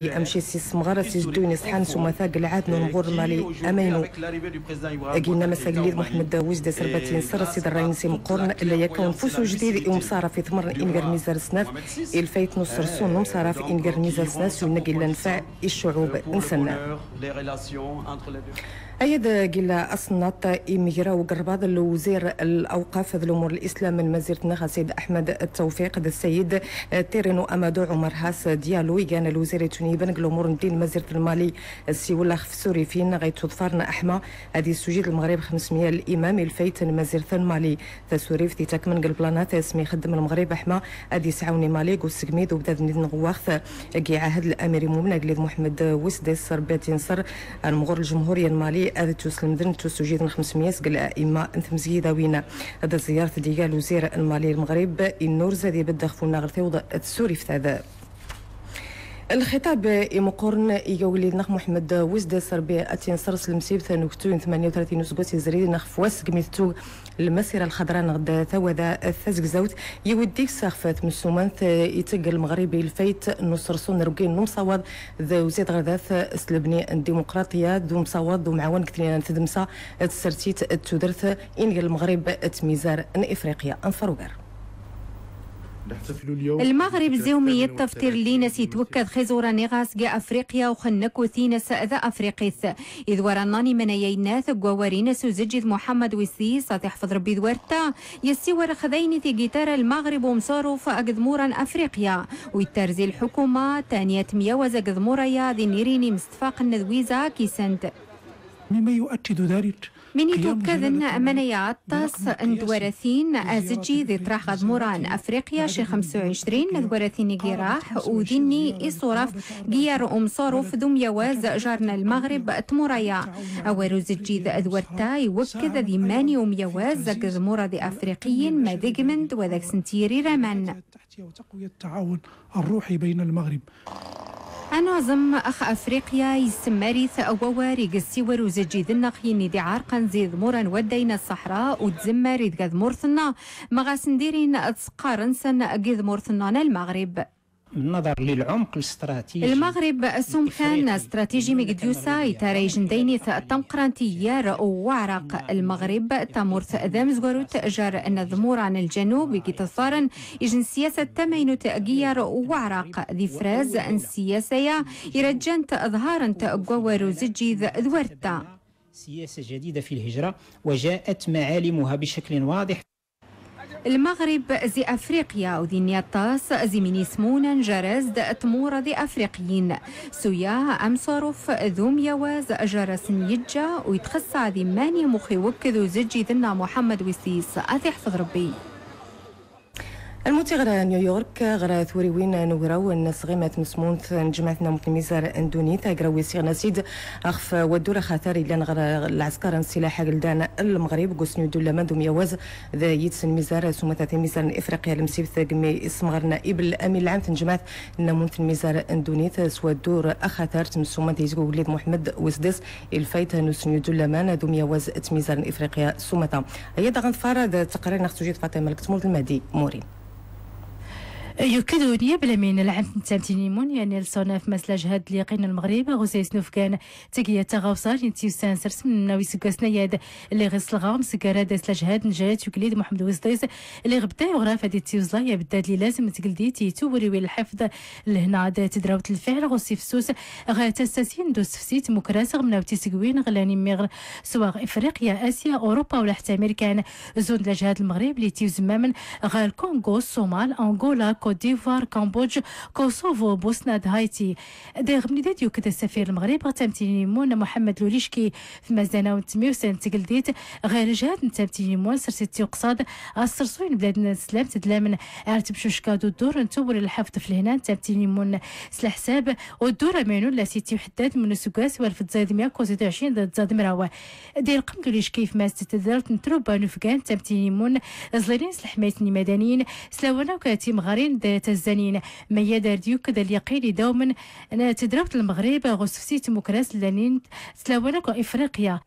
أمشي سي سمغارة سي جدوني صحان سوما ثاق العاد نغور مالي أمينو أجينا مساقليد محمد وجد سرباتين سر سيد الرئيسي مقورن اللي يكون فوسو جديد ومصارى في ثمر إنجر ميزار سناف الفايت نصر سون ومصارى في إنجر ميزار سناف ونقل لنفع الشعوب نسنا أيد قيلا أصنات إميرا وقرباض الوزير الأوقاف ذو الأمور الإسلام المزيرتنا سيد أحمد التوفيق ذا السيد تيرينو أمادو عمر هاس ديالو كان الوزير تونيبن الأمور ندين مزيرة المالي السيولا خفسوري فين غيت صدفارنا أحمى هذه السجيد المغرب 500 الإمام الفايت مزيرة المالي تسوري في تكمن البلانات اسمي خدم المغرب أحمى هذه سعوني مالي قو سقميد وبدأ ندين غواخ كي عهد الأميري مومن أقليد محمد وسدس ربيت ينصر المغور الجمهورية المالي هذا تسلم ذن تسجيد 500 قال إما أنت مزيدة وينا هذا زيارة ديال وزير المالية المغرب النور زادي بدأ خفونا غير توضع السوري في هذا الخطاب مقرن يقول نخ محمد وزد سربي اتين سرس المسيب ثانوكتو 38 سبوسي زريد نخ فواس قميتو المسيره الخضراء نغدا ثوذا ثزق زوت يوديك ساخفات من السومان يتقل المغربي الفايت نصرصون رقين نمصوض ذا وزيد غرداث سلبني الديمقراطيه ذو مصوض ذو معاون كتلينا تدمسا تسرتيت تدرث إن المغرب تميزار افريقيا انفروغر المغرب زومية تفتير لينس يتوكد خزورا نغاس جا أفريقيا وخنكو ثينس ذا أفريقيس إذ وراناني من ييناث قوارينس وزجد محمد وسيس تحفظ ربي ذورتا يسيور خذين في جيتار المغرب ومصاروف أقدمورا أفريقيا ويترزي الحكومة تانية ميوز أقدموريا ذي نيريني مستفاق النذويزة كيسند مما يؤكد ذلك من يتوكذن منيات طاس اندورثين ازجي ذي تراح غدموران افريقيا شي 25 ندورثين جراح وذني اصراف جيار صاروف ذم يواز جارنا المغرب تموريا اورو زجي ذا ادورتا يوكذ ذي ماني يواز غدمورا ذي افريقيين ما ديجمنت وذاك سنتيري رمان وتقوية التعاون الروحي بين المغرب أنظم أخ أفريقيا يسماريث أوواري قسيور وزجي ذنقين دي عارقا زيد موران ودينا الصحراء وتزماري ذ مورثنا مغاسنديرين أتسقارنسن قيذ مورثنا المغرب بالنظر للعمق الاستراتيجي المغرب كان استراتيجي مقديوسا يتاريجن ديني التمقرانتيار وعرق المغرب تمورث ذام زغروت جار النظمور عن الجنوب يتثارن يجن سياسة تمين تأجير وعرق ذي فراز ان سياسية يرجنت اظهارا تأجور زجي ذورتا سياسة جديدة في الهجرة وجاءت معالمها بشكل واضح المغرب زي أفريقيا وذي نياطاس زي من يسمونا جرز تمور ذي أفريقيين سويا أمصرف ذوم يواز جرس يجا ويتخصى ذي ماني مخي وكذو زجي ذنا محمد وسيس أثي حفظ ربي الموتي غرا نيويورك غرا ثوري وين نوراو الناس غيمات مسمونت جماعتنا متلميزار اندونيتا غراوي سيغ نسيد اخف ودور خاطر الى غرا العسكر السلاح قلدان المغرب قسنيو دولا مندوم يواز ذا يتسن ميزار سمات ميزار افريقيا المسيف ثقمي اسم غرنا ابن الامين العام تنجمات نمونت الميزار اندونيتا سوا دور اخاطر تمسومات يزقو وليد محمد وسدس الفايت نسنيو دولا مان دوم يواز تميزار افريقيا سمتا ايضا غنفار تقرير نختو جيت فاطمه الكتمول المهدي مورين يؤكد نيابة من العام تنتينيمون يعني الصناف مثل جهاد ليقين المغرب غوسيس نوف كان تقية تغوصار ينتيوسان سرس من ناوي سكاسنا ياد اللي غسل غام سكارة داس لجهاد نجات يقليد محمد وزديس اللي غبتا وغراف هادي تيوزلا يبداد لي لازم تقلدي تيتوري الحفظ لهنا تدراوت الفعل غوسي فسوس غاتا ساسين دوس فسيت مكراسغ من ناوتي سكوين غلاني ميغر سواء افريقيا اسيا اوروبا ولا حتى امريكان زون لجهاد المغرب اللي تيوزمامن غا الكونغو الصومال انغولا كوت ديفوار كامبودج كوسوفو بوسنة هايتي داغ من ديو كذا السفير المغرب تمتينيمون محمد لوليشكي في مزانه وتميوسن تقلديت غير جهات تمتينيمون سرسيتي وقصاد السرسوين بلادنا السلام تدلامن عرتب شوشكادو الدور نتوبر الحفظ في الهنا تمتينيمون سلا حساب والدور مانو لا سيتي وحدات من سكاس والف زايد 120 ضد زاد مراوه ديال قم لوليشكي في ماس تدارت نتروبا نفقان تمتينيمون زليرين سلحماتني مدنيين سلاونا وكاتي مغارين تزانين ما دار ديو كذا اليقين دوما انا تدربت المغرب غوسفسيت مكراس لانين سلاونا افريقيا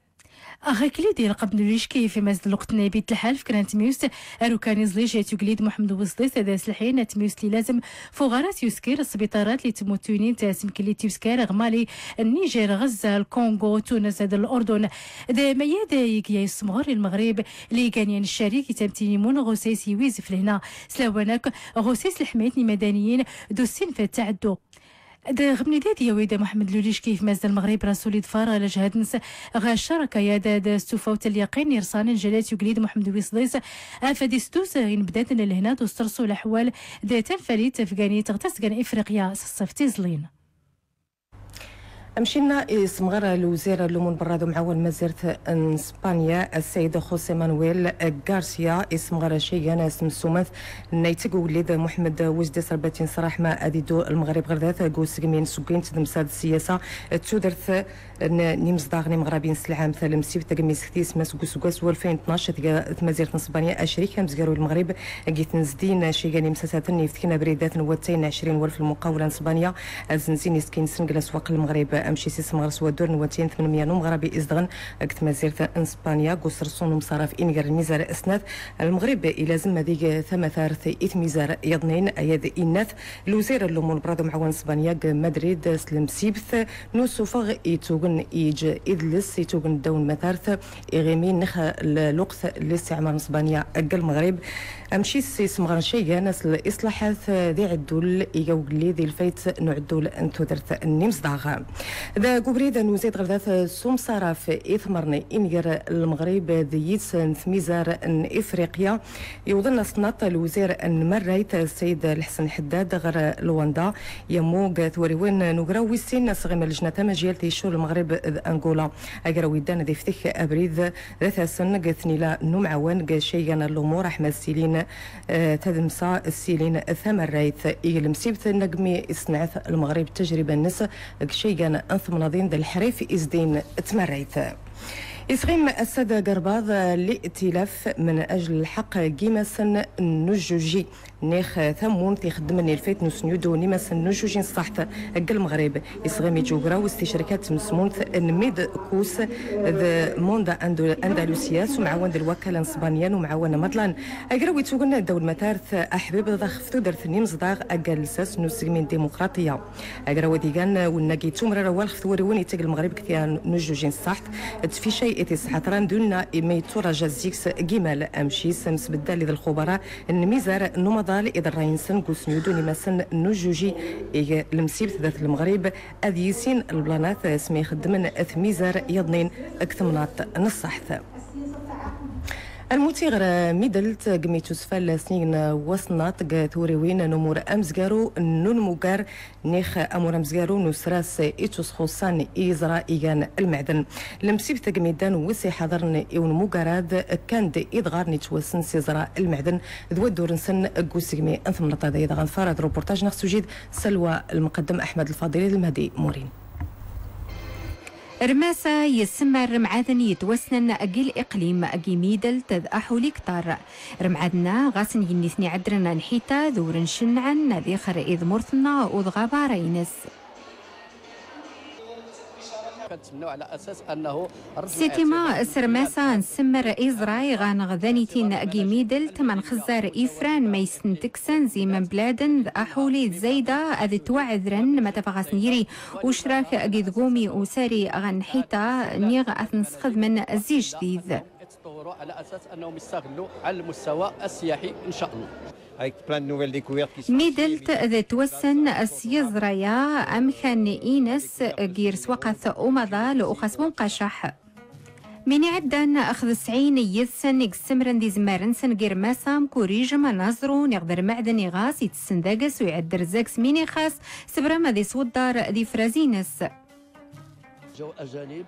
أغاكلي ديال قبل ليشكي في مزد الوقت نبيت الحال كانت ميوس أروكاني زليج تقليد محمد وصليس هذا سلحين تميوس اللي لازم فوغارات يسكير السبيطارات اللي تموتونين تاسم كلي تيسكير غمالي النيجر غزة الكونغو تونس هذا الأردن دا مياد يا يسمغر المغرب اللي كان يعني الشريك تمتينيمون غوسيس يويز في هنا سلاوناك غوسيس الحماية المدنيين دوسين في التعدو غمني دادي يا ويدا محمد لوليش كيف مازال المغرب راسولي ظفار على جهاد نس غا الشركه يا داد استوفاوت اليقين يرسان جلات يقليد محمد ويصديس افادي ستوس ان بدات لهنا تسترسو الاحوال ذات فريت افغاني تغتس كان افريقيا صفتي زلين. مشينا اسمغر الوزير اللومون برادو معاون مزيرة اسبانيا السيد خوسي مانويل غارسيا اسمغر شيغان اسم سومث نيتق وليد محمد وجدي سربتين صراح ما اديدو المغرب غردات قوس من سكين تدمساد السياسه تودرث نيمزداغ مغربين سلعام ثالم سيف تقميس ختيس ماس قوس 2012 مزيرة اسبانيا اشريك مزقارو المغرب قيت نزدين شيغان مساسات نفتكنا بريدات نواتين 20 ولف المقاوله اسبانيا الزنزين سكين سنقل اسواق المغرب امشي سيس مغرس ودور نواتين 800 مغربي ازدغن اكت مزيرة اسبانيا قصر صون مصارف انقر الميزار اسناث المغرب الى زم ذيك ثمثارث اثميزار يضنين اياد اناث الوزير اللومون برادو معاون اسبانيا مدريد سلم سيبث نوسوفغ يتوغن ايج ادلس يتوغن الدون مثارث اغيمين نخ الوقت الاستعمار اسبانيا اقل المغرب امشي سيس مغرن شيء ناس الاصلاحات ذي عدول يقولي ذي الفيت نعدول انتو درت النمس داغا ذا قبريد نوزيد غرداث سوم صرف اثمرني انجر المغرب ذيت ميزار افريقيا يوضن صناط الوزير ان مريت السيد الحسن حداد غير لواندا يموغ ثوريوين نقراوي السين صغيم لجنه مجيال تيشور المغرب انغولا اقراوي دان ذي فتح ابريد ذات سن قثني لا نمعوان شيغان الامور احمد سيلين تدمسا السيلين ثمريت المسيبت النجمي اصنعت المغرب تجربه الناس شيغان انثم ناضين ذا الحريف ازدين تمريت إسغيم السادة قرباض لائتلاف من أجل الحق جيمسن نجوجي نيخ ثمون تخدمني الفيت نسنيودو نيمسن نجوجين صحت قل المغرب إسغيم يجوغرا واستشاركات مسمونث نميد كوس ذا موندا أندلسيا ومعاون الوكالة اسبانيا ومعاون مدلان أقراوي توغنا دول متارث أحباب ضخ فتودرث نيمزداغ أقل ساس نسغمين ديمقراطية أقراوي ديغان والناقي تومرا روال خثوريوني تقل المغرب كثيان نجوجين صحت في شيء إتسحتران دولنا ميتورا جازيكس جمال أمشي سمس بالدالي ذا الخبراء النميزار نمضال إذا الرئيسن قسنيودوني مسن نجوجي المسيبت ذات المغرب أذيسين البلانات اسمي خدمن أثميزار يضنين اكتمنات نصحث المتغر ميدلت قميتو سفال سنين وصنات ثوريوين نمور أمزقارو ننموغار نيخ أمور أمزقارو نسراس إيتوس خوصان إيزرا إيغان المعدن لمسيبت قميدان وسي حضرن إيون موغاراد كان دي إدغار نتوسن سيزرا المعدن ذو الدورنسن قوسيقمي أنثم نطا دي دغان فارد روبورتاج نخصو جيد سلوى المقدم أحمد الفاضلي المهدي مورين رماسة يسمر معادن يتوسنن أقل إقليم أقيميدل تذأحو لكتار رمعادنا غاسن ينثني عدرنا نحيتا ذورن شنعن ذي خر إذ مرثنا وضغابا رينس على اساس انه سيتيما سرماسا نسمر إزراي غان غذانيتين أقيميدل تمن خزار إفران ميسن تكسن زي من بلادن أحولي زايدة أذي توعذرن ما تفغاس نيري وشراك أقيد قومي وساري غان حيتا نيغ أثنسخذ من زي جديد على اساس انهم يستغلوا على المستوى السياحي ان شاء الله. ميدلت ذا توسن السيزرايا أمخان إينس جيرس وقث أمضى لأخصبون قشح من عدن أخذ سعين يسن يقسمرن دي زمارن سن غير ماسام كوريج مناظرو نقدر معدن يغاس يتسندقس ويعدر زاكس ميني خاص سبرما ذي صدار ذي فرازينس جو أجانب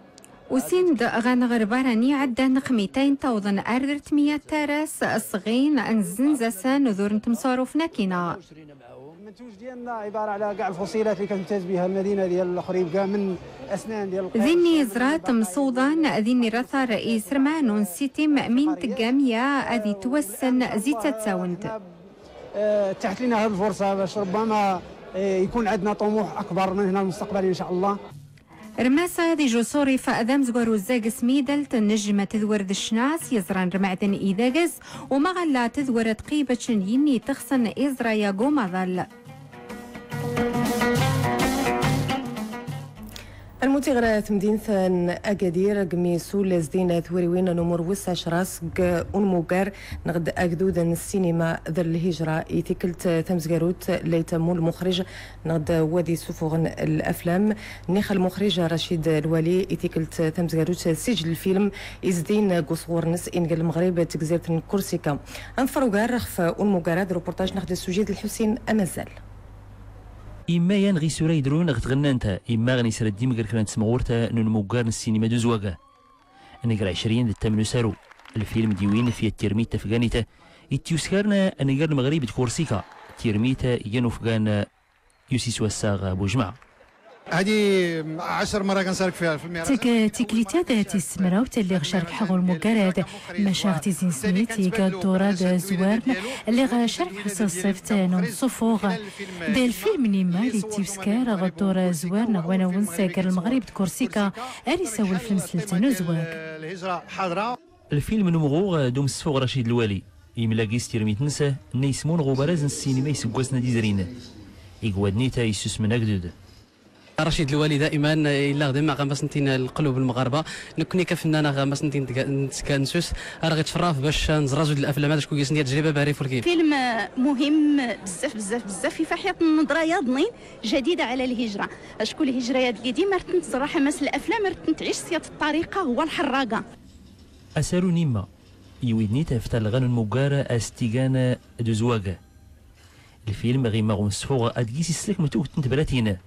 وسند غان غرباراني عدن خميتين توضن أردرت مية تارس الصغين أنزنزسان نذور تمصارف ناكينا المنتوج ديالنا عباره على كاع الفصيلات اللي كتمتاز بها المدينه ديال الخريب كاع من اسنان ديال ذيني زرات مصوضان ذيني رثا رئيس رمانون سيتم من تقاميا أذي توسن زيتا تساوند تحت لنا هذه الفرصه باش ربما يكون عندنا طموح اكبر من هنا المستقبل ان شاء الله. رماسة دي جسوري فأدام زغرو الزاق سميدل تنجمة تذور الشناس يزران رمعدن إيداقز ومغلا تذور تقيبة يني تخصن إزرا ياقو مظل. المتغرات مدينة أكادير قميسو لزدينة ثوريوين نمر وسع شراسك ونموكار نغد أكدود السينما ذر الهجرة يتكلت تمزقاروت ليتمو المخرج نغد وادي سفوغن الأفلام نيخ المخرج رشيد الوالي يتكلت تمزقاروت سجل الفيلم إزدين قصور نس إنقل المغرب تجزيرة كورسيكا أنفروغار رخف ونموكار روبورتاج نغد السجيد الحسين أمازال. إما ينغي سوري يدرون غتغنانتا إما غني سرد ديما كانت سمغورتا نون موكار السينما دوزواغا نقرا 20 الثامن سارو الفيلم ديوين في التيرميتا فغانيتا يتيوسكارنا نقرا المغرب كورسيكا تيرميتا ينو فغان يوسيس وساغ بوجمع هذه 10 مرات كنشارك فيها في المهرجان تكليتا ذات السمراو اللي غشارك حقو المقارد مشاغتي زين سميتي كالدورة زوارن اللي غشارك حس الصيف نون صفوغ دي الفيلم نيما اللي تيوسكار غدورة زوارن وانا ونساكر المغرب كورسيكا اللي سوى الفيلم سلتانو زواك الهجرة حاضرة. الفيلم نمغو دوم السفوغ رشيد الوالي يملاقيس تيرميت نسا نيسمون غوبارز السينما يسقوسنا ديزرين يقوادنيتا يسوس من أكدود. رشيد الوالي دائما الا غدا غنباش نتين القلوب المغاربه نكوني كفنانه غنباش نتين كنسوس راه غيتفرف باش نزرازو الافلام هذا شكون كيسني تجربه باري فولكي فيلم مهم بزاف بزاف بزاف في فحية النظره ياضنين جديده على الهجره شكون الهجره ديما رتنت صراحه مس الافلام رتنت تعيش سياط الطريقه هو الحراقه اسارو نيما يويدني تفتل غن المقارة استيغانا دوزواغا الفيلم غي مغون سفوغ ادقيسي سلك متوك تنتبلاتينا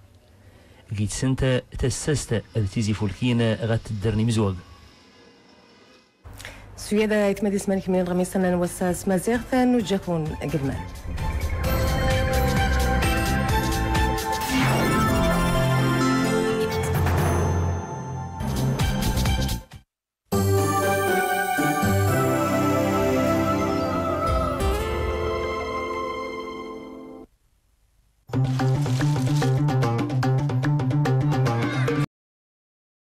قيت سنتا تسست التيزي فولكينا غتدرني مزواج سويدا يتمدي سمانك من الغميس سنة وساس مزيغ ثان وجاكون قلمان